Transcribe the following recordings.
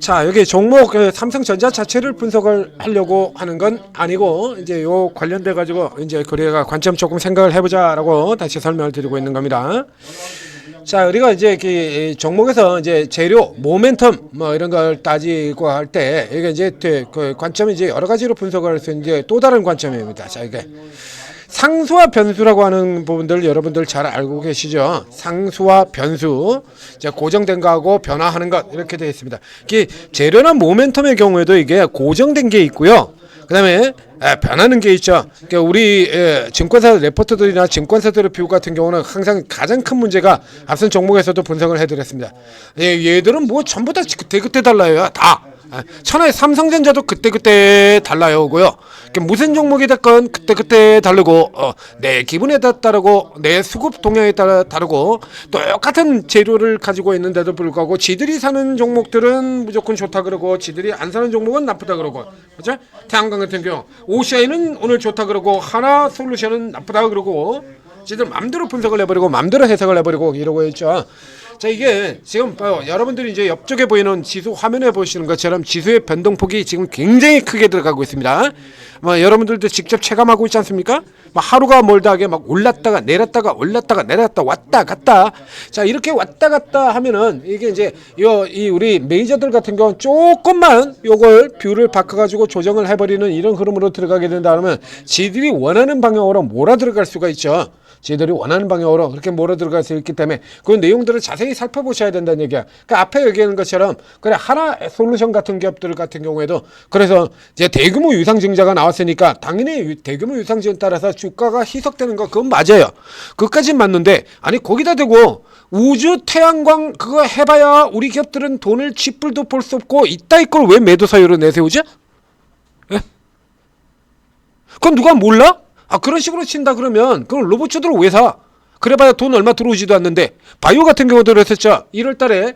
자, 여기 종목 삼성전자 자체를 분석을 하려고 하는 건 아니고 이제 요 관련돼 가지고 이제 거래가 관점 조금 생각을 해보자라고 다시 설명을 드리고 있는 겁니다. 자, 우리가 이제 그 종목에서 이제 재료, 모멘텀 뭐 이런 걸 따지고 할 때 이게 이제 그 관점이 이제 여러 가지로 분석을 할 수 있는 이제 또 다른 관점입니다. 자, 이게 상수와 변수라고 하는 부분들 여러분들 잘 알고 계시죠? 상수와 변수, 이제 고정된 거하고 변화하는 것 이렇게 되어 있습니다. 이게 재료나 모멘텀의 경우에도 이게 고정된 게 있고요. 그다음에 변하는 게 있죠. 그러니까 우리 증권사 레포트들이나 증권사들의 뷰 같은 경우는 항상 가장 큰 문제가 앞선 종목에서도 분석을 해드렸습니다. 얘들은 뭐 전부 다 그때 달라요. 다. 천하의 삼성전자도 그때 달라요고요. 무슨 종목이 됐건 그때 다르고 내 기분에 따르고 내 수급 동향에 따라 다르고 똑같은 재료를 가지고 있는데도 불구하고 지들이 사는 종목들은 무조건 좋다 그러고 지들이 안 사는 종목은 나쁘다 그러고, 그렇죠? 태양광 같은 경우 OCI는 오늘 좋다 그러고 하나솔루션은 나쁘다 그러고 지들 맘대로 분석을 해버리고 맘대로 해석을 해버리고 이러고 있죠. 자, 이게 지금 여러분들이 이제 옆쪽에 보이는 지수 화면에 보시는 것처럼 지수의 변동폭이 지금 굉장히 크게 들어가고 있습니다. 뭐 여러분들도 직접 체감하고 있지 않습니까? 막 하루가 멀다 하게 막 올랐다가 내렸다가 올랐다가 내렸다 왔다 갔다. 자, 이렇게 왔다 갔다 하면은 이게 이제 이 우리 메이저들 같은 경우는 조금만 요걸 뷰를 바꿔가지고 조정을 해버리는 이런 흐름으로 들어가게 된다 그러면 지들이 원하는 방향으로 몰아 들어갈 수가 있죠. 지들이 원하는 방향으로 그렇게 몰아 들어갈 수 있기 때문에 그 내용들을 자세히 살펴보셔야 된다는 얘기야. 그러니까 앞에 얘기하는 것처럼 그래 하나 솔루션 같은 기업들 같은 경우에도 그래서 이제 대규모 유상증자가 나왔으니까 당연히 대규모 유상증자에 따라서 주가가 희석되는 거 그건 맞아요. 그것까진 맞는데 아니 거기다 대고 우주 태양광 그거 해봐야 우리 기업들은 돈을 쥐뿔도 볼 수 없고 이따위 걸 왜 매도 사유로 내세우지? 예? 그건 누가 몰라? 그런 식으로 친다 그러면 그럼 로봇주들 왜 사? 그래봐야 돈 얼마 들어오지도 않는데 바이오 같은 경우도 그랬었죠. 1월 달에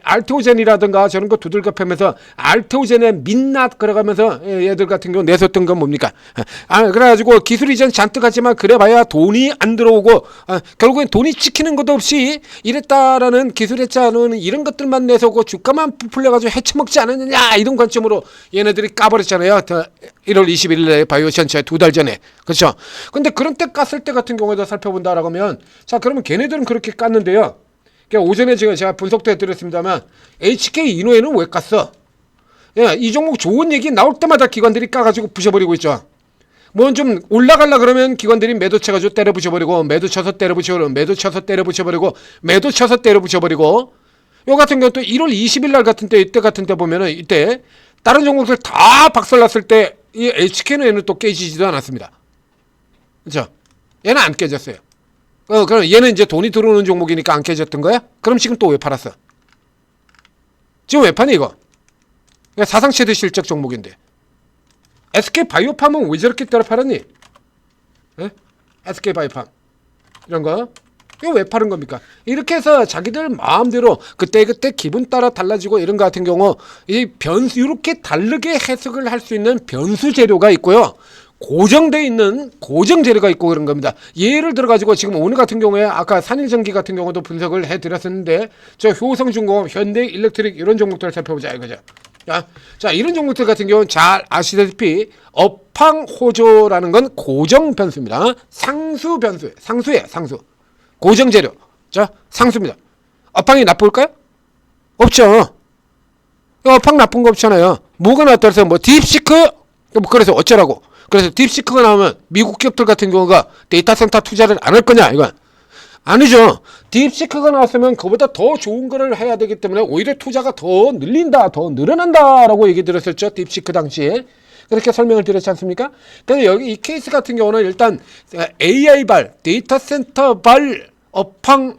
알테오젠이라든가 저런 거 두들겨 패면서 알테오젠의 민낯 그래가면서 얘들 같은 경우 내섰던 건 뭡니까? 그래가지고 기술 이전 잔뜩 하지만 그래봐야 돈이 안 들어오고 결국엔 돈이 찍히는 것도 없이 이랬다라는 기술했자는 이런 것들만 내서고 주가만 부풀려가지고 헤쳐먹지 않았느냐 이런 관점으로 얘네들이 까버렸잖아요. 1월 21일에 바이오 전체 2달 전에. 그렇죠? 근데 그런 때 깠을 때 같은 경우에도 살펴본다라고 하면 자 그러면 걔네들은 그렇게 깠는데요. 그러니까 오전에 제가 분석도 해드렸습니다만 HK 이노에는 왜 깠어? 이 종목 좋은 얘기 나올 때마다 기관들이 까가지고 부셔버리고 있죠. 뭐 좀 올라가려 그러면 기관들이 매도 쳐가지고 때려 부셔버리고 매도 쳐서 때려 부셔버리고 매도 쳐서 때려 부셔버리고 매도 쳐서 때려 부셔버리고 요 같은 경우 또 1월 20일 날 같은 때 이때 같은 때 보면은 이때 다른 종목들 다 박살났을 때 이 HK는 또 깨지지도 않았습니다. 그렇죠? 얘는 안 깨졌어요. 그럼 얘는 이제 돈이 들어오는 종목이니까 안 깨졌던 거야? 그럼 지금 또 왜 팔았어? 지금 왜 파니 이거? 사상 최대 실적 종목인데. SK 바이오팜은 왜 저렇게 때려 팔았니? 에? SK 바이오팜 이런 거 이거 왜 파는 겁니까? 이렇게 해서 자기들 마음대로 그때 기분 따라 달라지고 이런 거 같은 경우 이 변수 이렇게 다르게 해석을 할 수 있는 변수 재료가 있고요. 고정되어 있는 고정 재료가 있고 그런 겁니다. 예를 들어 가지고 지금 오늘 같은 경우에 아까 산일전기 같은 경우도 분석을 해드렸었는데 저 효성중공업, 현대일렉트릭 이런 종목들을 살펴보자 이거죠. 자 이런 종목들 같은 경우는 잘 아시다시피 업황호조라는 건 고정 변수입니다. 상수 변수, 상수예요, 상수. 고정 재료. 자 상수입니다. 업황이 나쁠까요? 없죠. 업황 나쁜 거 없잖아요. 뭐가 나왔다 해서 뭐 딥시크 그래서 어쩌라고. 그래서 딥시크가 나오면 미국 기업들 같은 경우가 데이터 센터 투자를 안 할 거냐 이건 아니죠. 딥시크가 나왔으면 그보다 더 좋은 거를 해야 되기 때문에 오히려 투자가 더 늘린다 더 늘어난다 라고 얘기 드렸었죠. 딥시크 당시에 그렇게 설명을 드렸지 않습니까? 그래서 여기 이 케이스 같은 경우는 일단 AI발 데이터 센터발 업황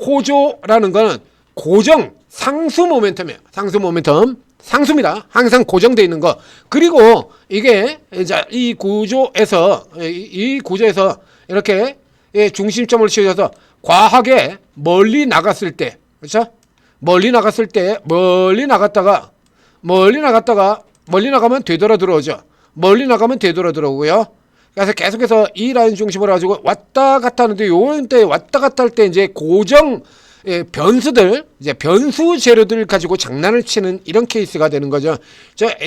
호조라는 거는 고정 상수 모멘텀이에요. 상수 모멘텀 상수입니다. 항상 고정되어 있는 거. 그리고 이게 이제 이 구조에서 이렇게 중심점을 씌워서 과하게 멀리 나갔을 때, 그렇죠? 멀리 나가면 되돌아 들어오죠. 멀리 나가면 되돌아 들어오고요. 그래서 계속해서 이 라인 중심으로 가지고 왔다 갔다 하는데 요런 때 왔다 갔다 할 때 이제 고정 변수들, 이제 변수 재료들 가지고 장난을 치는 이런 케이스가 되는 거죠.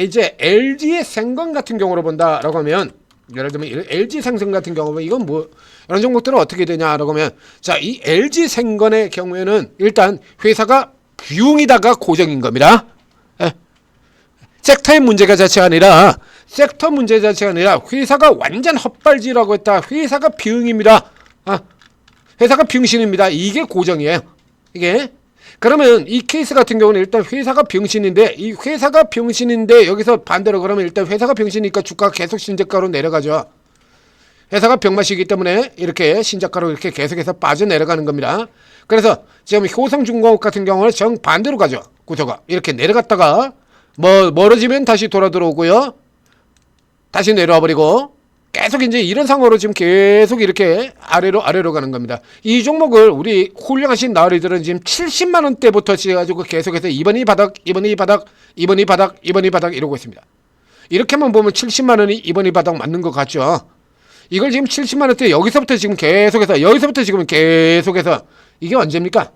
이제 LG의 생건 같은 경우로 본다라고 하면, 예를 들면 LG 생선 같은 경우는 이건 뭐 이런 종목들은 어떻게 되냐라고 하면, 자, 이 LG 생건의 경우에는 일단 회사가 비용이다가 고정인 겁니다. 섹터의 문제가 자체가 아니라 회사가 완전 헛발질하고 있다. 회사가 비용입니다. 회사가 병신입니다. 이게 고정이에요. 이게. 그러면 이 케이스 같은 경우는 일단 회사가 병신인데, 이 회사가 병신인데 여기서 반대로 그러면 일단 회사가 병신이니까 주가가 계속 신저가로 내려가죠. 회사가 병맛이기 때문에 이렇게 신저가로 이렇게 계속해서 빠져내려가는 겁니다. 그래서 지금 효성중공업 같은 경우는 정반대로 가죠. 구조가 이렇게 내려갔다가 멀어지면 다시 돌아 들어오고요. 다시 내려와 버리고 계속 이제 이런 상황으로 지금 계속 이렇게 아래로 가는 겁니다. 이 종목을 우리 훌륭하신 나으리들은 지금 70만 원대부터 지어가지고 계속해서 이번이 바닥 이러고 있습니다. 이렇게만 보면 70만 원이 이번이 바닥 맞는 것 같죠. 이걸 지금 70만 원대 여기서부터 지금 계속해서 이게 언제입니까?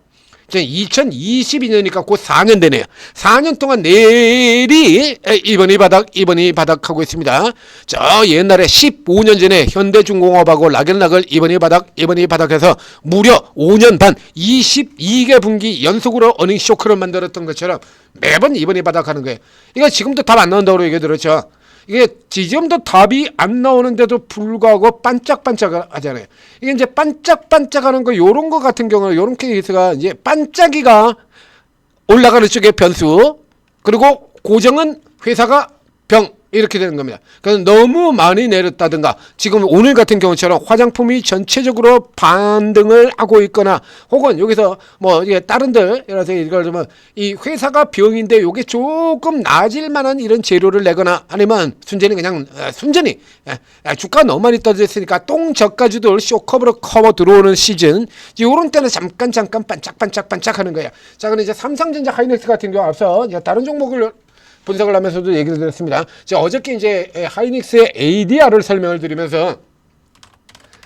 2022년이니까 곧 4년 되네요. 4년 동안 내리 이번이 바닥 하고 있습니다. 저 옛날에 15년 전에 현대중공업하고 락앤락을 이번이 바닥 해서 무려 5년 반 22개 분기 연속으로 어닝 쇼크를 만들었던 것처럼 매번 이번이 바닥 하는 거예요. 이거 지금도 답 안 나온다고 얘기 들었죠. 이게 지금도 답이 안 나오는데도 불구하고 반짝반짝 하잖아요. 이게 이제 반짝반짝하는 거, 요런 거 같은 경우는 요런 케이스가 이제 반짝이가 올라가는 쪽에 변수, 그리고 고정은 회사가 병, 이렇게 되는 겁니다. 그래서 너무 많이 내렸다든가, 지금 오늘 같은 경우처럼 화장품이 전체적으로 반등을 하고 있거나, 혹은 여기서 뭐 이게 다른들, 예를 들어서 이걸 좀 이 회사가 병인데 요게 조금 나아질 만한 이런 재료를 내거나, 아니면 순전히 그냥 주가 너무 많이 떨어졌으니까 똥저가주들 쇼커버로 커버 들어오는 시즌, 요런 때는 잠깐 반짝 하는 거예요. 자, 그럼 이제 삼성전자 하이닉스 같은 경우 앞서 이제 다른 종목을 분석을 하면서도 얘기를 드렸습니다. 제가 어저께 이제 하이닉스의 ADR을 설명을 드리면서,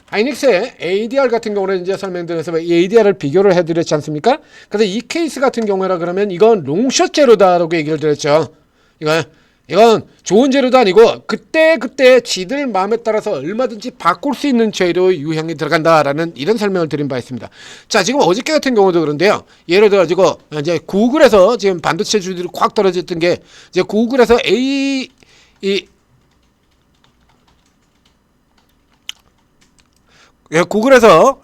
하이닉스의 ADR 같은 경우는 이제 설명드려서 이 ADR을 비교를 해드렸지 않습니까? 그래서 이 케이스 같은 경우라 그러면 이건 롱숏 재료다라고 얘기를 드렸죠. 이건 좋은 재료도 아니고 그때 지들 마음에 따라서 얼마든지 바꿀 수 있는 재료 유형이 들어간다라는 이런 설명을 드린 바 있습니다. 자, 지금 어저께 같은 경우도 그런데요. 예를 들어 가지고 이제 구글에서 지금 반도체 주들이 꽉 떨어졌던 게, 이제 구글에서 구글에서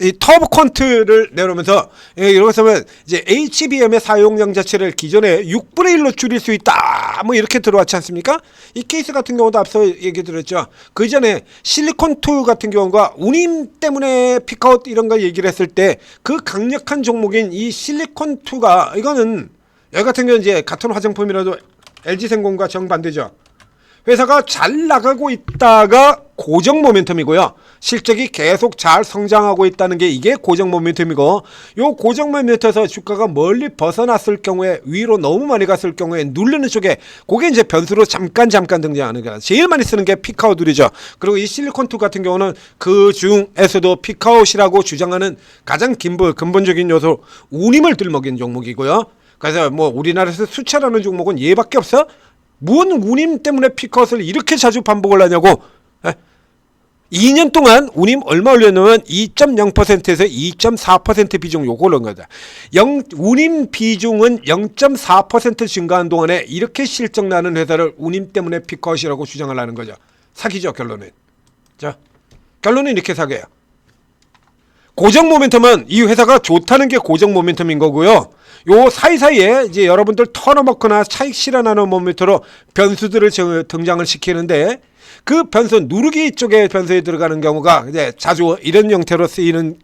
이 터보 퀀트를 내놓으면서 이렇게 하면 이제 HBM의 사용량 자체를 기존에 6분의 1로 줄일 수 있다, 뭐 이렇게 들어왔지 않습니까? 이 케이스 같은 경우도 앞서 얘기 드렸죠. 그 전에 실리콘2 같은 경우가 운임 때문에 피크아웃 이런 거 얘기를 했을 때 그 강력한 종목인 이 실리콘2가, 이거는 여기 같은 경우는 이제 같은 화장품이라도 LG생공과 정반대죠. 회사가 잘 나가고 있다가 고정 모멘텀이고요. 실적이 계속 잘 성장하고 있다는 게 이게 고정 모멘텀이고, 요 고정 모멘텀에서 주가가 멀리 벗어났을 경우에, 위로 너무 많이 갔을 경우에 누르는 쪽에, 그게 이제 변수로 잠깐 등장하는 거야. 제일 많이 쓰는 게 피크아웃들이죠. 그리고 이 실리콘2 같은 경우는 그 중에서도 피크아웃이라고 주장하는 가장 근본적인 요소, 운임을 들먹인 종목이고요. 그래서 뭐 우리나라에서 수출하는 종목은 얘밖에 없어? 뭔 운임 때문에 피크아웃을 이렇게 자주 반복을 하냐고. 2년 동안 운임 얼마 올렸냐면 2.0%에서 2.4% 비중 요걸 넣은 거다. 운임 비중은 0.4% 증가한 동안에 이렇게 실적 나는 회사를 운임 때문에 피크아웃이라고 주장을 하는 거죠. 사기죠, 결론은. 자, 결론은 이렇게 사기예요. 고정 모멘텀은 이 회사가 좋다는 게 고정 모멘텀인 거고요. 요 사이사이에 이제 여러분들 턴오버거나 차익 실현하는 모멘텀으로 변수들을 등장을 시키는데, 그 변수 누르기 쪽에 변수에 들어가는 경우가 이제 자주 이런 형태로 쓰이는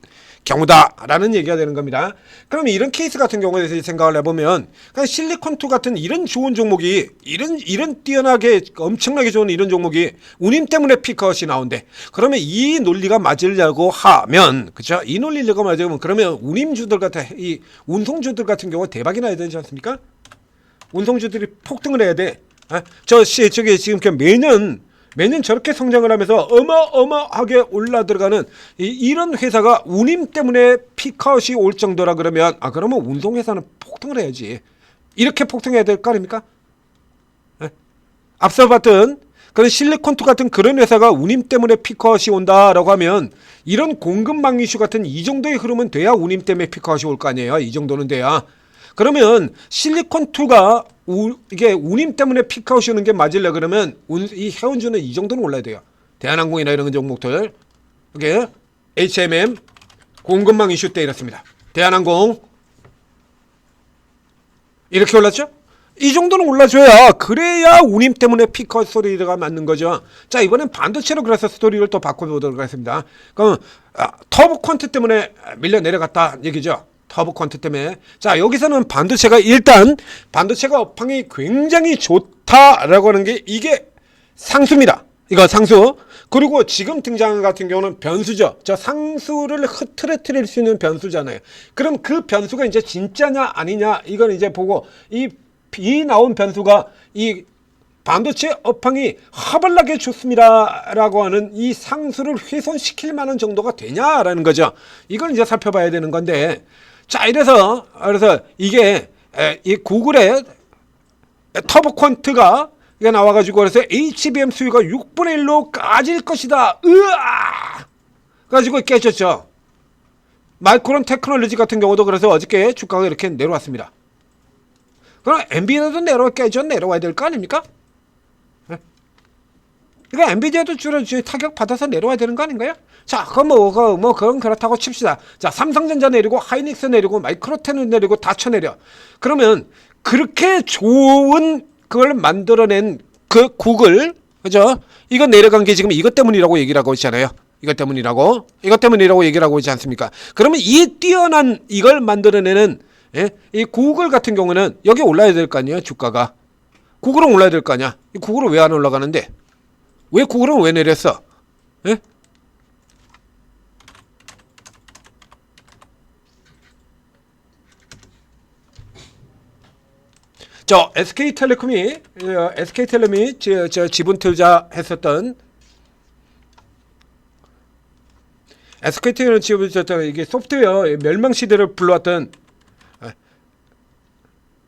경우다라는 얘기가 되는 겁니다. 그럼 이런 케이스 같은 경우에 대해서 생각을 해보면, 실리콘2 같은 이런 좋은 종목이, 이런 뛰어나게 엄청나게 좋은 이런 종목이 운임 때문에 피크아웃이 나온대. 그러면 이 논리가 맞으려고 하면, 그렇죠? 이 논리가 맞으면 그러면 운임주들 같은, 이 운송주들 같은 경우 대박이 나야 되지 않습니까? 운송주들이 폭등을 해야 돼. 저기 지금 매년 매년 저렇게 성장을 하면서 어마어마하게 올라 들어가는 이런 회사가 운임 때문에 피크아웃이 올 정도라 그러면 그러면 운송회사는 폭등을 해야지. 이렇게 폭등해야 될 거 아닙니까? 네? 앞서 봤던 그런 실리콘투 같은 그런 회사가 운임 때문에 피크아웃이 온다라고 하면 이런 공급망 이슈 같은 이 정도의 흐름은 돼야 운임 때문에 피크아웃이 올 거 아니에요. 이 정도는 돼야. 그러면 실리콘투가 이게 운임 때문에 피크아웃이 오는 게 맞으려 그러면 이 해운주는 이 정도는 올라야 돼요. 대한항공이나 이런 종목들 이게 HMM 공급망 이슈 때 이렇습니다. 대한항공 이렇게 올랐죠? 이 정도는 올라줘야 그래야 운임 때문에 피크아웃 소리가 맞는 거죠. 자, 이번엔 반도체로 그래서 스토리를 또 바꿔보도록 하겠습니다. 그럼 터보 퀀트 때문에 밀려 내려갔다 얘기죠. 터보 퀀트 때문에. 자, 여기서는 반도체가 일단 반도체가 업황이 굉장히 좋다라고 하는 게 이게 상수입니다. 이거 상수. 그리고 지금 등장 같은 경우는 변수죠. 저 상수를 흐트러뜨릴 수 있는 변수잖아요. 그럼 그 변수가 이제 진짜냐 아니냐 이건 이제 보고 이 나온 변수가 이 반도체 업황이 허벌나게 좋습니다라고 하는 이 상수를 훼손시킬 만한 정도가 되냐라는 거죠. 이걸 이제 살펴봐야 되는 건데, 자, 그래서 이게 이 구글의 터보 퀀트가 이게 나와가지고 그래서 HBM 수요가 6분의 1로 까질 것이다. 으아! 가지고 깨졌죠. 마이크론 테크놀로지 같은 경우도 그래서 어저께 주가가 이렇게 내려왔습니다. 그럼 엔비디아도 내려와야 될 거 아닙니까? 네? 그러니까 엔비디아도 주로 타격 받아서 내려와야 되는 거 아닌가요? 자, 그건 그렇다고 칩시다. 자, 삼성전자 내리고 하이닉스 내리고 마이크로텐 내리고 다 쳐내려. 그러면 그렇게 좋은 그걸 만들어낸 그 구글, 그죠? 이거 내려간 게 지금 이것 때문이라고 얘기를 하고 있잖아요. 이것 때문이라고 얘기를 하고 있지 않습니까? 그러면 이 뛰어난 이걸 만들어내는 이 구글 같은 경우는 여기 올라야 될 거 아니에요, 주가가. 구글은 올라야 될 거 아니야. 이 구글은 왜 안 올라가는데? 왜 구글은 왜 내렸어? 예? 저 SK텔레콤이 저 지분 투자했었던 SK텔레콤 지분 투자 이게 소프트웨어 멸망 시대를 불러왔던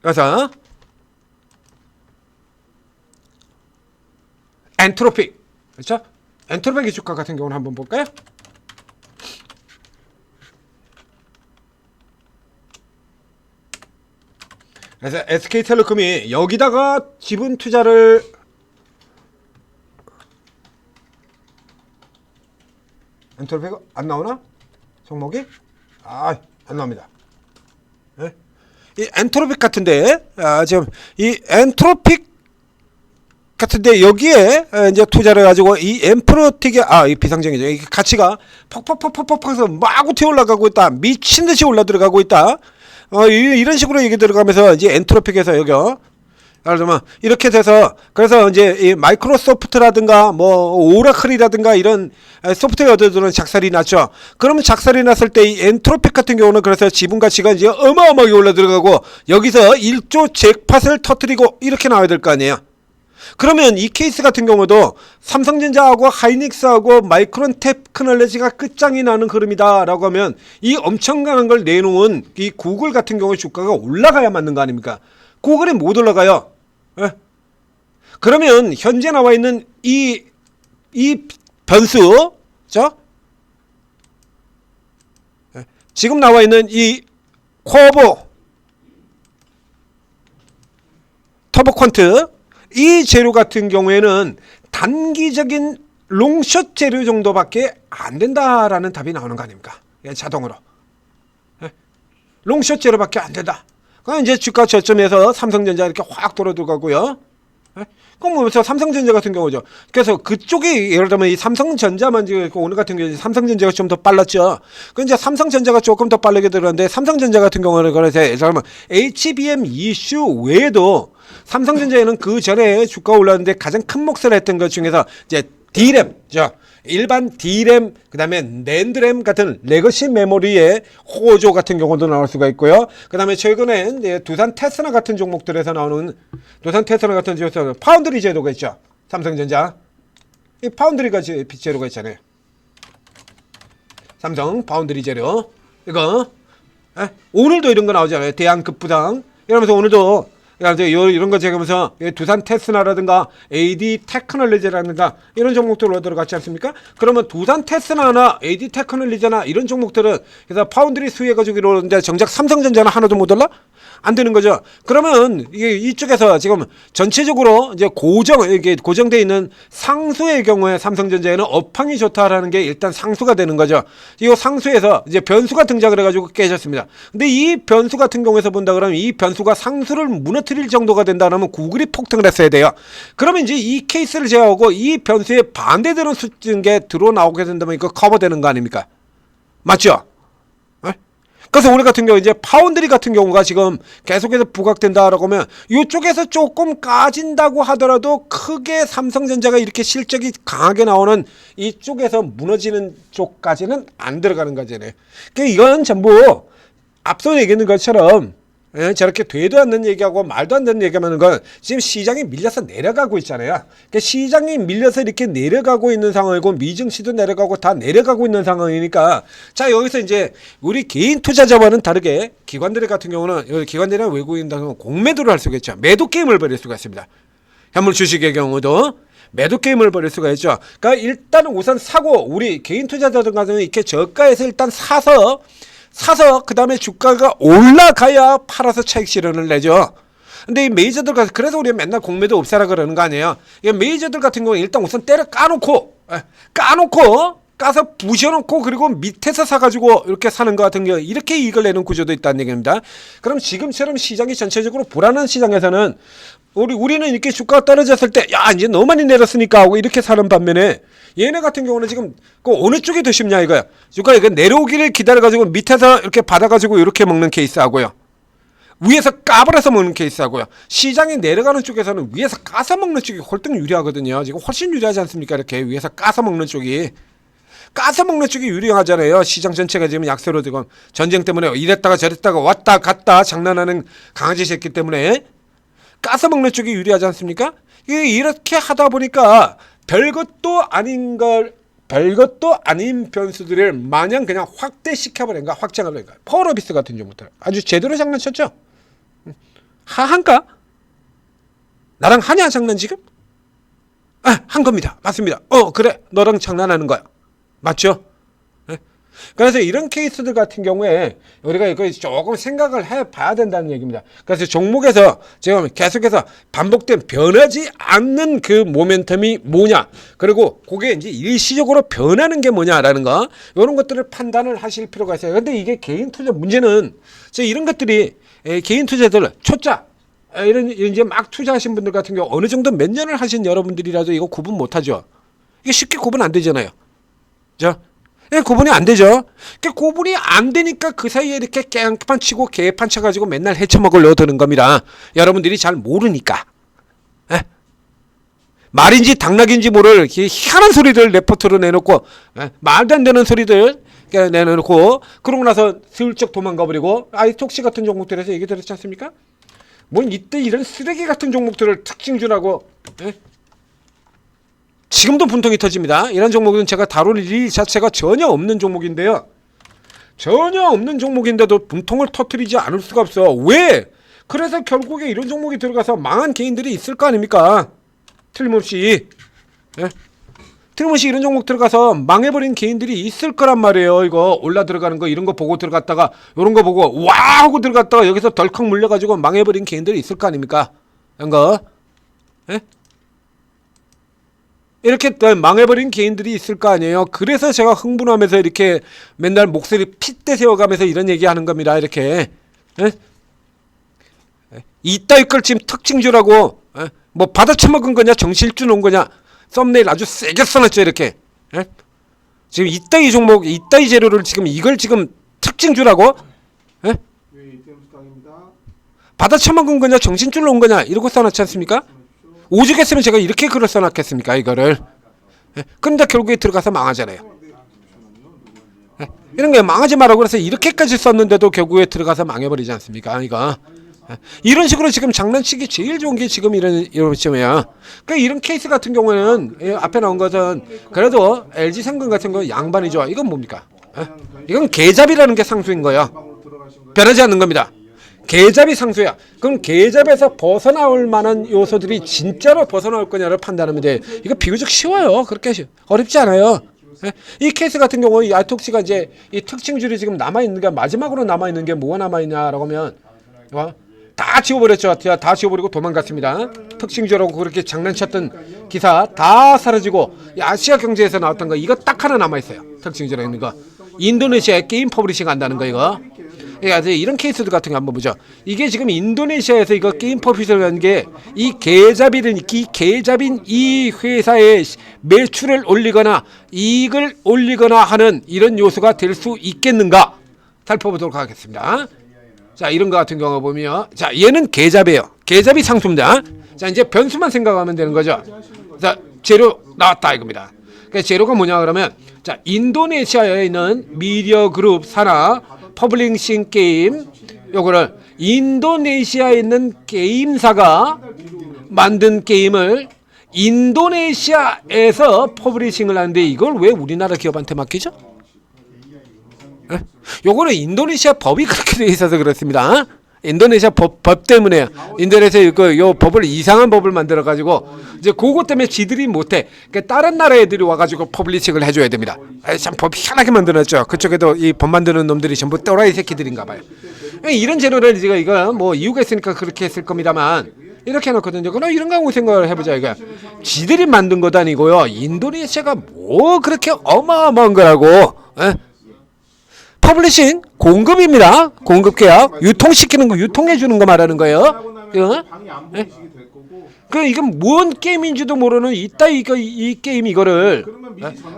그래서 엔트로픽, 그렇죠? 엔트로픽의 주가 같은 경우는 한번 볼까요? 그래서 SK텔레콤이 여기다가 지분 투자를 엔트로픽 안 나오나? 종목이? 안 나옵니다. 네? 이 엔트로픽 같은데 지금 이 엔트로픽 같은데 여기에 이제 투자를 해가지고 이 엔트로픽의 이 비상장이죠. 이 가치가 퍽퍽퍽퍽퍽해서 마구 튀어 올라가고 있다. 미친 듯이 올라 들어가고 있다. 이런 식으로 얘기 들어가면서 이제 엔트로픽에서 여기요. 그러면 이렇게 돼서 그래서 이제 이 마이크로소프트라든가 뭐 오라클이라든가 이런 소프트웨어들은 작살이 났죠. 그러면 작살이 났을 때 이 엔트로픽 같은 경우는 그래서 지분 가치가 이제 어마어마하게 올라 들어가고 여기서 1조 잭팟을 터뜨리고 이렇게 나와야 될 거 아니에요. 그러면 이 케이스 같은 경우도 삼성전자하고 하이닉스하고 마이크론 테크놀로지가 끝장이 나는 흐름이다 라고 하면 이 엄청난 걸 내놓은 이 구글 같은 경우에 주가가 올라가야 맞는 거 아닙니까? 구글이 못 올라가요. 그러면 현재 나와 있는 이 변수, 지금 나와 있는 이 쿼보 터보 퀀트 이 재료 같은 경우에는 단기적인 롱숏 재료 정도밖에 안 된다라는 답이 나오는 거 아닙니까? 자동으로. 롱숏 재료밖에 안 된다. 그럼 이제 주가 저점에서 삼성전자 이렇게 확 돌아 들어가고요. 그럼 뭐 삼성전자 같은 경우죠. 그래서 그쪽이 예를 들면 이 삼성전자만 지금 오늘 같은 경우에 삼성전자가 좀 더 빨랐죠. 그 이제 삼성전자가 조금 더 빠르게 들었는데 삼성전자 같은 경우는 그래서 예를 들면 HBM 이슈 외에도 삼성전자에는 그 전에 주가 올랐는데 가장 큰 몫을 했던 것 중에서 이제 D램, 일반 D램, 그 다음에 낸드램 같은 레거시 메모리의 호조 같은 경우도 나올 수가 있고요. 그 다음에 최근에 이제 두산 테스라 같은 종목들에서 나오는 두산 테스라 같은 종목에서 파운드리 제도가 있죠. 삼성전자. 이 파운드리가 재료가 있잖아요. 삼성 파운드리 재료 이거 오늘도 이런 거 나오잖아요. 대한급부상 이러면서 오늘도 이런 거 제가면서 두산 테스나라든가 AD 테크놀리지라든가 이런 종목들 들어갔지 않습니까? 그러면 두산 테스나나 AD 테크놀리지나 이런 종목들은 그래서 파운드리 수혜가지고 이러는데 정작 삼성전자는 하나도 못 올라? 안 되는 거죠. 그러면 이게 이쪽에서 지금 전체적으로 이제 이게 고정되어 있는 상수의 경우에 삼성전자에는 업황이 좋다라는 게 일단 상수가 되는 거죠. 이 상수에서 이제 변수가 등장을 해가지고 깨졌습니다. 근데 이 변수 같은 경우에서 본다 그러면 이 변수가 상수를 무너뜨릴 정도가 된다면 구글이 폭등을 했어야 돼요. 그러면 이제 이 케이스를 제외하고 이 변수에 반대되는 수준 게 들어 나오게 된다면 이거 커버되는 거 아닙니까? 맞죠? 그래서 오늘 같은 경우 이제 파운드리 같은 경우가 지금 계속해서 부각된다라고 하면 이쪽에서 조금 까진다고 하더라도 크게 삼성전자가 이렇게 실적이 강하게 나오는 이쪽에서 무너지는 쪽까지는 안 들어가는 거잖아요. 그러니까 이건 전부 앞서 얘기했는 것처럼 저렇게 되도 않는 얘기하고 말도 안 되는 얘기하는 건 지금 시장이 밀려서 내려가고 있잖아요. 그러니까 시장이 밀려서 이렇게 내려가고 있는 상황이고 미증시도 내려가고 다 내려가고 있는 상황이니까 자 여기서 이제 우리 개인 투자자와는 다르게 기관들 같은 경우는 기관들이나 외국인 같은 경우는 공매도를 할 수가 있죠. 매도 게임을 벌일 수가 있습니다. 현물 주식의 경우도 매도 게임을 벌일 수가 있죠. 그러니까 일단 우선 사고 우리 개인 투자자들 같은 경우는 이렇게 저가에서 일단 사서 그 다음에 주가가 올라가야 팔아서 차익 실현을 내죠. 근데 이 메이저들 같은 그래서 우리가 맨날 공매도 없애라 그러는 거 아니에요. 이 메이저들 같은 경우는 일단 우선 때려 까놓고 까서 부셔놓고 그리고 밑에서 사가지고 이렇게 사는 것 같은 경우 이렇게 이익을 내는 구조도 있다는 얘기입니다. 그럼 지금처럼 시장이 전체적으로 불안한 시장에서는 우리는 이렇게 주가가 떨어졌을 때 야 이제 너무 많이 내렸으니까 하고 이렇게 사는 반면에 얘네 같은 경우는 지금 그 어느 쪽이 더 쉽냐 이거야. 주가 이거 내려오기를 기다려가지고 밑에서 이렇게 받아가지고 이렇게 먹는 케이스하고요. 위에서 까버려서 먹는 케이스하고요. 시장이 내려가는 쪽에서는 위에서 까서 먹는 쪽이 훨씬 유리하거든요. 지금 훨씬 유리하지 않습니까? 이렇게 위에서 까서 먹는 쪽이. 까서 먹는 쪽이 유리하잖아요. 시장 전체가 지금 약세로 지금 전쟁 때문에 이랬다가 저랬다가 왔다 갔다 장난하는 강아지 새끼 때문에 까서 먹는 쪽이 유리하지 않습니까? 이렇게 하다 보니까 별것도 아닌 변수들을 마냥 그냥 확대시켜버린가 확장해버린가. 파워로비스 같은 종목들 아주 제대로 장난쳤죠. 하한가? 나랑 하냐 장난 지금? 한 겁니다. 맞습니다. 그래 너랑 장난하는 거야. 맞죠? 그래서 이런 케이스들 같은 경우에 우리가 이거 조금 생각을 해봐야 된다는 얘기입니다. 그래서 종목에서 지금 계속해서 반복된 변하지 않는 그 모멘텀이 뭐냐, 그리고 그게 이제 일시적으로 변하는 게 뭐냐라는 거, 이런 것들을 판단을 하실 필요가 있어요. 근데 이게 개인 투자 문제는 이런 것들이 개인 투자들 초짜 이런 이제 막 투자하신 분들 같은 경우 어느 정도 몇 년을 하신 여러분들이라도 이거 구분 못하죠. 이게 쉽게 구분 안 되잖아요. 자. 구분이 안 되죠. 구분이 안 되니까 그 사이에 이렇게 깽판 치고 개판 쳐가지고 맨날 헤쳐먹으려 드는 겁니다. 여러분들이 잘 모르니까. 말인지 당락인지 모를 희한한 소리들 레포트로 내놓고 말도 안 되는 소리들 내놓고 그러고 나서 슬쩍 도망가버리고 아이톡시 같은 종목들에서 얘기 들었지 않습니까? 뭔 이때 이런 쓰레기 같은 종목들을 특징주라고 지금도 분통이 터집니다. 이런 종목은 제가 다룰 일 자체가 전혀 없는 종목인데요. 전혀 없는 종목인데도 분통을 터뜨리지 않을 수가 없어. 왜? 그래서 결국에 이런 종목이 들어가서 망한 개인들이 있을 거 아닙니까? 틀림없이. 틀림없이 이런 종목 들어가서 망해버린 개인들이 있을 거란 말이에요. 이거 올라 들어가는 거 이런 거 보고 들어갔다가 이런 거 보고 와 하고 들어갔다가 여기서 덜컥 물려가지고 망해버린 개인들이 있을 거 아닙니까? 이런 거. 이렇게 망해버린 개인들이 있을 거 아니에요. 그래서 제가 흥분하면서 이렇게 맨날 목소리 핏대 세워가면서 이런 얘기하는 겁니다. 이렇게 이따위 걸 지금 특징주라고 뭐 받아쳐먹은 거냐 정실주 놓은 거냐 썸네일 아주 세게 써놨죠. 이렇게 지금 이따위 종목 이따위 재료를 지금 이걸 지금 특징주라고 받아쳐먹은 거냐 정신줄 놓은 거냐 이러고 써놨지 않습니까? 오죽했으면 제가 이렇게 글을 써놨겠습니까 이거를. 그런데 결국에 들어가서 망하잖아요. 이런 게 망하지 말라고 그래서 이렇게까지 썼는데도 결국에 들어가서 망해버리지 않습니까 이거. 이런 식으로 지금 장난치기 제일 좋은 게 지금 이런 시점이야. 그러니까 이런 케이스 같은 경우에는 앞에 나온 것은 그래도 LG생명 같은 거 양반이죠. 이건 뭡니까? 이건 계잡이라는 게 상수인 거야. 변하지 않는 겁니다. 계잡이 상수야. 그럼 계잡에서 벗어나올 만한 요소들이 진짜로 벗어나올 거냐를 판단하면 돼. 이거 비교적 쉬워요. 그렇게 어렵지 않아요. 이 케이스 같은 경우 이 알톡시가 이제 이 특징줄이 지금 남아 있는 게 마지막으로 남아 있는 게 뭐가 남아 있냐라고 하면 다 지워버렸죠. 다 지워버리고 도망갔습니다. 특징줄하고 그렇게 장난쳤던 기사 다 사라지고 아시아 경제에서 나왔던 거 이거 딱 하나 남아 있어요. 특징줄에 있는 거. 인도네시아에 게임 퍼블리싱 한다는 거 이거. 이런 케이스들 같은 거 한번 보죠. 이게 지금 인도네시아에서 이거 게임 퍼블리싱을 한 게 이 계잡인 이 회사의 매출을 올리거나 이익을 올리거나 하는 이런 요소가 될 수 있겠는가 살펴보도록 하겠습니다. 자, 이런 거 같은 경우 보면 자, 얘는 계잡이에요. 계잡이 상수입니다. 자, 이제 변수만 생각하면 되는 거죠. 자, 재료 나왔다 이겁니다. 그러니까 재료가 뭐냐 그러면 자, 인도네시아에 있는 미디어 그룹 산하 퍼블리싱 게임 요거를 인도네시아에 있는 게임사가 만든 게임을 인도네시아에서 퍼블리싱을 하는데 이걸 왜 우리나라 기업한테 맡기죠? 요거는 인도네시아 법이 그렇게 돼 있어서 그렇습니다. 인도네시아 법 때문에 인도네시아 요 법을 이상한 법을 만들어 가지고 이제 그것 때문에 지들이 못해. 그러니까 다른 나라 애들이 와가지고 퍼블리싱을 해줘야 됩니다. 참 법 희한하게 만들었죠. 그쪽에도 이 법 만드는 놈들이 전부 또라이 새끼들인가 봐요. 이런 재료를 제가 이거 뭐 이유가 있으니까 그렇게 했을 겁니다만 이렇게 해놓거든요. 그럼 이런 거 생각을 해보자 이거. 지들이 만든 것도 아니고요. 인도네시아가 뭐 그렇게 어마어마한 거라고. 퍼블리싱 공급입니다. 공급 계약 유통시키는 거 유통해 주는 거 말하는 거예요. 그 이건 뭔 게임인지도 모르는 이 게임 이거를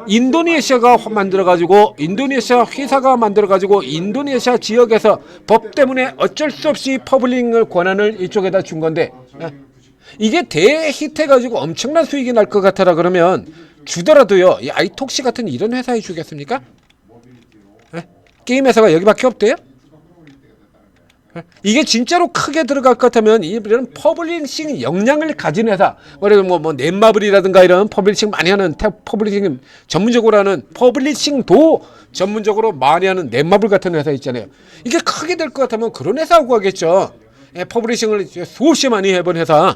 인도네시아가 만들어 가지고 인도네시아 회사가 만들어 가지고 인도네시아 지역에서 법 때문에 어쩔 수 없이 퍼블링을 권한을 이쪽에다 준 건데 이게 대히트해 가지고 엄청난 수익이 날 것 같아라 그러면 주더라도요. 이 아이톡시 같은 이런 회사에 주겠습니까? 게임 회사가 여기밖에 없대요? 이게 진짜로 크게 들어갈 것 같으면 이런 퍼블리싱 역량을 가진 회사, 뭐 넷마블이라든가 이런 퍼블리싱 많이 하는 퍼블리싱 전문적으로 하는 퍼블리싱도 전문적으로 많이 하는 넷마블 같은 회사 있잖아요. 이게 크게 될 것 같으면 그런 회사 구하겠죠. 퍼블리싱을 수없이 많이 해본 회사,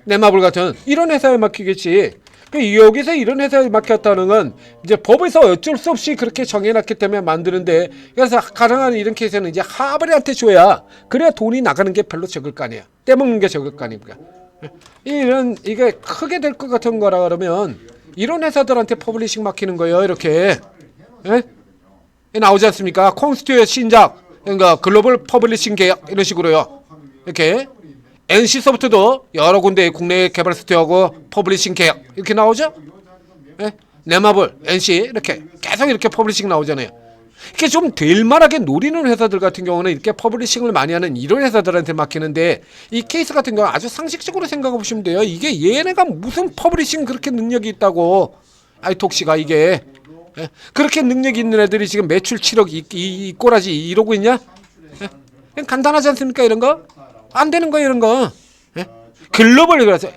넷마블 같은 이런 회사에 맡기겠지. 여기서 이런 회사에 맡겼다는 건 이제 법에서 어쩔 수 없이 그렇게 정해놨기 때문에 만드는데 그래서 가능한 이런 케이스는 이제 하버리한테 줘야 그래야 돈이 나가는 게 별로 적을 거 아니에요. 떼먹는 게 적을 거 아닙니까? 이게 크게 될 것 같은 거라 그러면 이런 회사들한테 퍼블리싱 맡기는 거예요. 이렇게 나오지 않습니까? 콘스튜의 신작 그러니까 글로벌 퍼블리싱 계약 이런 식으로요. 이렇게 NC소프트도 여러 군데 국내 개발 스튜디오하고 퍼블리싱 계약 이렇게 나오죠? 넷마블, NC 이렇게 계속 이렇게 퍼블리싱 나오잖아요. 이렇게 좀 될만하게 노리는 회사들 같은 경우는 이렇게 퍼블리싱을 많이 하는 이런 회사들한테 맡기는데 이 케이스 같은 경우는 아주 상식적으로 생각해 보시면 돼요. 이게 얘네가 무슨 퍼블리싱 그렇게 능력이 있다고 아이톡시가 이게 그렇게 능력이 있는 애들이 지금 매출 7억 이 꼬라지 이러고 있냐? 그냥 간단하지 않습니까 이런 거? 안 되는 거예요 이런 거. 글로벌 그래서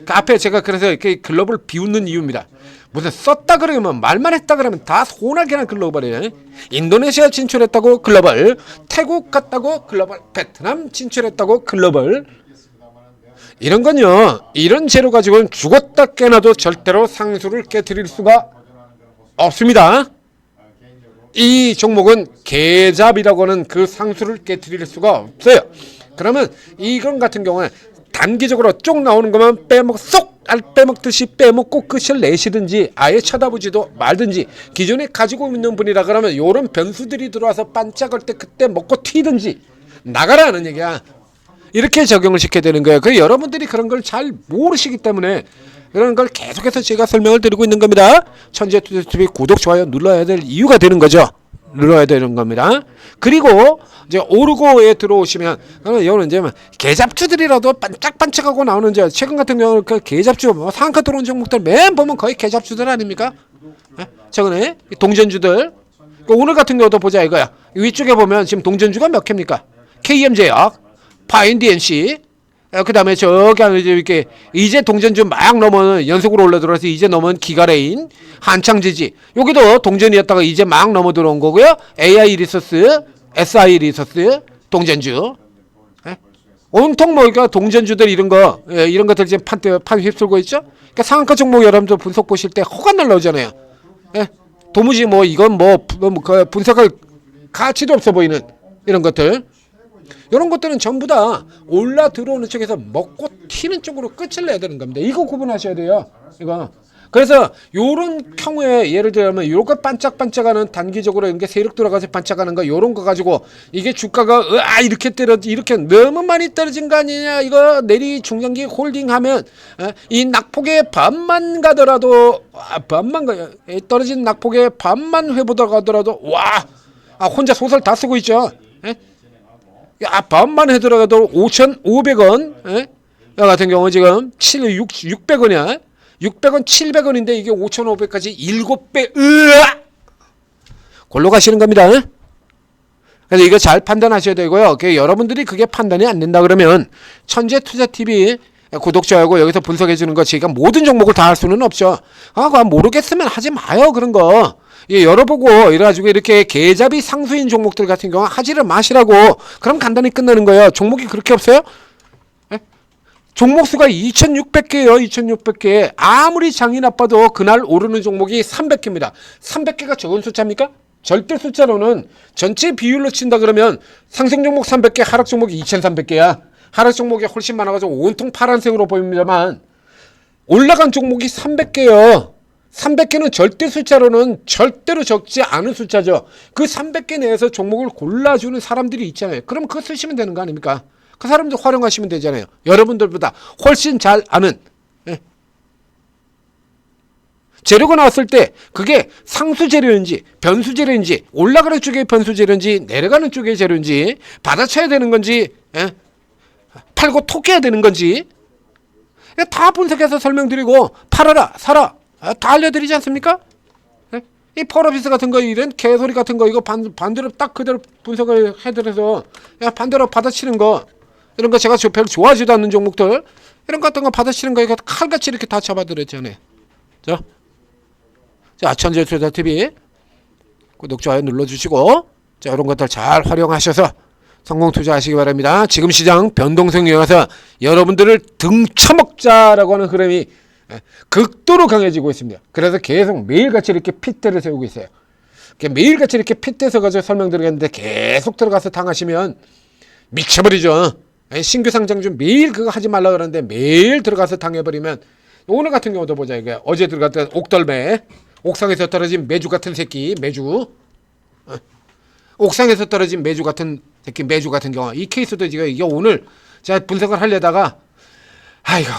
그 앞에 제가 그래서 이렇게 글로벌 비웃는 이유입니다. 무슨 썼다 그러면 말만 했다 그러면 다 소나게나 글로벌이에요. 인도네시아 진출했다고 글로벌, 태국 갔다고 글로벌, 베트남 진출했다고 글로벌. 이런 건요. 이런 재료 가지고는 죽었다 깨나도 절대로 상수를 깨뜨릴 수가 없습니다. 이 종목은 계잡이라고 하는 그 상수를 깨뜨릴 수가 없어요. 그러면 이건 같은 경우는 단기적으로 쭉 나오는 것만 빼먹듯이 빼먹고 끝을 내시든지 아예 쳐다보지도 말든지 기존에 가지고 있는 분이라 그러면 이런 변수들이 들어와서 반짝을 때 그때 먹고 튀든지 나가라는 얘기야. 이렇게 적용을 시켜야 되는 거예요. 그 여러분들이 그런 걸 잘 모르시기 때문에 그런 걸 계속해서 제가 설명을 드리고 있는 겁니다. 천재투자TV 구독, 좋아요 눌러야 될 이유가 되는 거죠. 눌러야 되는 겁니다. 그리고 이제 오르고에 들어오시면 이거는 이제 계잡주들이라도 반짝반짝하고 나오는 이제 최근 같은 경우는 그 계잡주 상한가 들어온 종목들 맨 보면 거의 계잡주들 아닙니까? 최근에 동전주들 그러니까 오늘 같은 경우도 보자 이거야. 위쪽에 보면 지금 동전주가 몇 개입니까? KM제약, 파인DNC, 그 다음에 저기 이렇게 이제 동전주 막 넘어는 연속으로 올라 들어와서 이제 넘은 기가레인, 한창지지. 여기도 동전이었다가 이제 막 넘어 들어온 거고요. AI 리소스, SI 리소스, 동전주. 온통 뭐 그러니까 동전주들 이런 거 이런 것들 지금 판 휩쓸고 있죠. 그러니까 상한가 종목 여러분들 분석 보실 때 허가 날라오잖아요. 예? 도무지 뭐 이건 그 분석할 가치도 없어 보이는 이런 것들. 이런 것들은 전부 다 올라 들어오는 쪽에서 먹고 튀는 쪽으로 끝을 내야 되는 겁니다. 이거 구분하셔야 돼요. 이거. 그래서 요런 경우에 예를 들면 요렇게 반짝반짝하는 단기적으로 이렇게 세력 들어가서 반짝하는 거 요런 거 가지고 이게 주가가 이렇게 이렇게 너무 많이 떨어진 거 아니냐 이거 내리 중장기 홀딩하면 이 낙폭의 반만 가더라도 떨어진 낙폭의 반만 회보다 가더라도 혼자 소설 다 쓰고 있죠. 반만 해들어가도 5,500원 여 같은 경우 지금 600원이야. 600원 700원인데 이게 5,500까지 7배 골로 가시는 겁니다. 그래서 이거 잘 판단하셔야 되고요. 여러분들이 그게 판단이 안 된다 그러면 천재투자TV 구독자하고 여기서 분석해 주는 거 제가 모든 종목을 다 할 수는 없죠. 그거 모르겠으면 하지 마요. 그런 거. 열어보고 이래가지고 이렇게 계좌비 상수인 종목들 같은 경우 하지를 마시라고. 그럼 간단히 끝나는 거예요. 종목이 그렇게 없어요? 종목 수가 2,600개예요. 2,600개. 아무리 장이 나빠도 그날 오르는 종목이 300개입니다. 300개가 적은 숫자입니까? 절대 숫자로는 전체 비율로 친다 그러면 상승 종목 300개, 하락 종목이 2,300개야. 하락 종목이 훨씬 많아가지고 온통 파란색으로 보입니다만 올라간 종목이 300개예요. 300개는 절대 숫자로는 절대로 적지 않은 숫자죠. 그 300개 내에서 종목을 골라주는 사람들이 있잖아요. 그럼 그거 쓰시면 되는 거 아닙니까? 그 사람들 활용하시면 되잖아요. 여러분들보다 훨씬 잘 아는 재료가 나왔을 때 그게 상수 재료인지 변수 재료인지 올라가는 쪽의 변수 재료인지 내려가는 쪽의 재료인지 받아쳐야 되는 건지 팔고 톡해야 되는 건지 다 분석해서 설명드리고 팔아라 사라 다 알려드리지 않습니까? 이 펄어비스 같은 거 이런 개소리 같은 거 이거 반대로 딱 그대로 분석을 해드려서 반대로 받아치는 거 이런 거 제가 별로 좋아하지도 않는 종목들 이런 거 같은 거 받아치는 거 이거 칼같이 이렇게 다 잡아드렸잖아요. 자 천재투자TV 구독 좋아요 눌러주시고 자 이런 것들 잘 활용하셔서 성공 투자하시기 바랍니다. 지금 시장 변동성에 의해서 여러분들을 등쳐먹자라고 하는 흐름이 극도로 강해지고 있습니다. 그래서 계속 매일같이 이렇게 핏대를 세우고 있어요. 매일같이 이렇게 핏대 서가지고 설명드리겠는데 계속 들어가서 당하시면 미쳐버리죠. 신규 상장 중 매일 그거 하지 말라 그러는데 매일 들어가서 당해버리면 오늘 같은 경우도 보자. 이게 어제 들어갔던 옥덜매 옥상에서 떨어진 메주 같은 새끼 메주 옥상에서 떨어진 메주 같은 새끼 메주 같은 경우 이 케이스도 지금 이게 오늘 제가 분석을 하려다가 아이고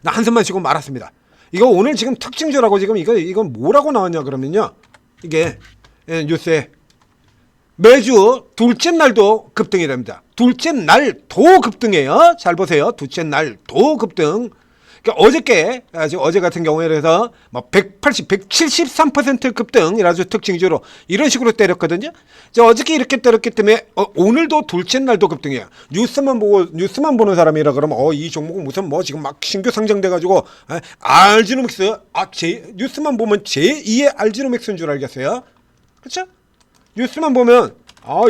나 한숨만 쉬고 말았습니다. 이거 오늘 지금 특징주라고 지금 이건 뭐라고 나왔냐 그러면요. 이게 뉴스에 매주 둘째 날도 급등이 됩니다. 둘째 날도 급등해요. 잘 보세요. 둘째 날도 급등. 그러니까 어저께 어제 같은 경우에 그래서 뭐 180, 173% 급등이라서 특징주로 이런 식으로 때렸거든요. 어저께 이렇게 때렸기 때문에 오늘도 둘째 날도 급등이에요. 뉴스만 보는 사람이라 그러면 이 종목은 무슨 뭐 지금 막 신규 상장돼 가지고 알지노믹스 뉴스만 보면 제2의 알지노믹스인 줄 알겠어요. 그렇죠? 뉴스만 보면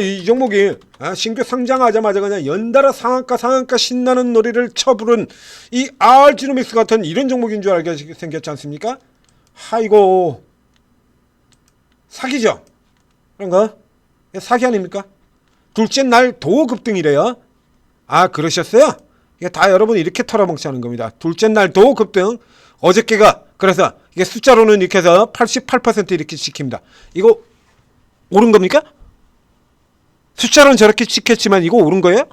이 종목이 신규 상장하자마자 그냥 연달아 상한가 신나는 노래를 쳐부른 이 알지노믹스 같은 이런 종목인 줄 알게 생겼지 않습니까? 아이고 사기죠. 그런가? 사기 아닙니까? 둘째 날 도 급등이래요. 그러셨어요? 이게 다 여러분 이렇게 털어먹지 하는 겁니다. 둘째 날 도 급등. 어저께가 그래서 이게 숫자로는 이렇게 해서 88% 이렇게 지킵니다. 이거 오른 겁니까? 숫자로는 저렇게 찍혔지만 이거 오른 거예요?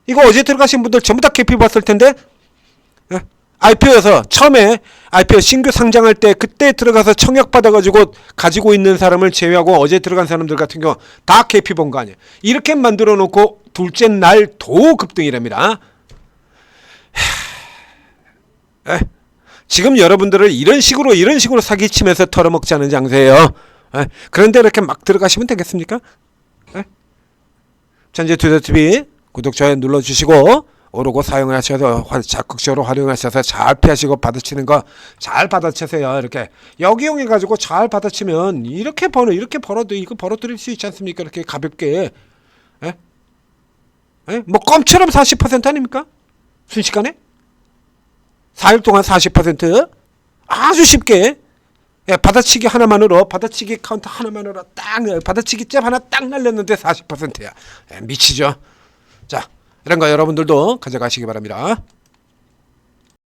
이거 어제 들어가신 분들 전부 다 KP 봤을 텐데 IPO여서 처음에 IPO 신규 상장할 때 그때 들어가서 청약 받아가지고 가지고 있는 사람을 제외하고 어제 들어간 사람들 같은 경우 다 KP 본 거 아니에요. 이렇게 만들어 놓고 둘째 날 도 급등이랍니다. 지금 여러분들을 이런 식으로 사기치면서 털어먹자는 장세예요. 그런데 이렇게 막 들어가시면 되겠습니까? 전재투자TV 구독, 좋아요 눌러주시고 오르고 사용하셔서 적극적으로 활용하셔서 잘 피하시고 받아치는 거 잘 받아치세요. 이렇게 역이용해 가지고 잘 받아치면 이렇게 벌어도 이거 벌어들일 수 있지 않습니까? 이렇게 가볍게. 뭐 껌처럼 40% 아닙니까? 순식간에 4일 동안 40% 아주 쉽게 받아치기 하나만으로, 받아치기 카운트 하나만으로 딱, 받아치기 잽 하나 딱 날렸는데 40%야. 미치죠. 자, 이런 거 여러분들도 가져가시기 바랍니다.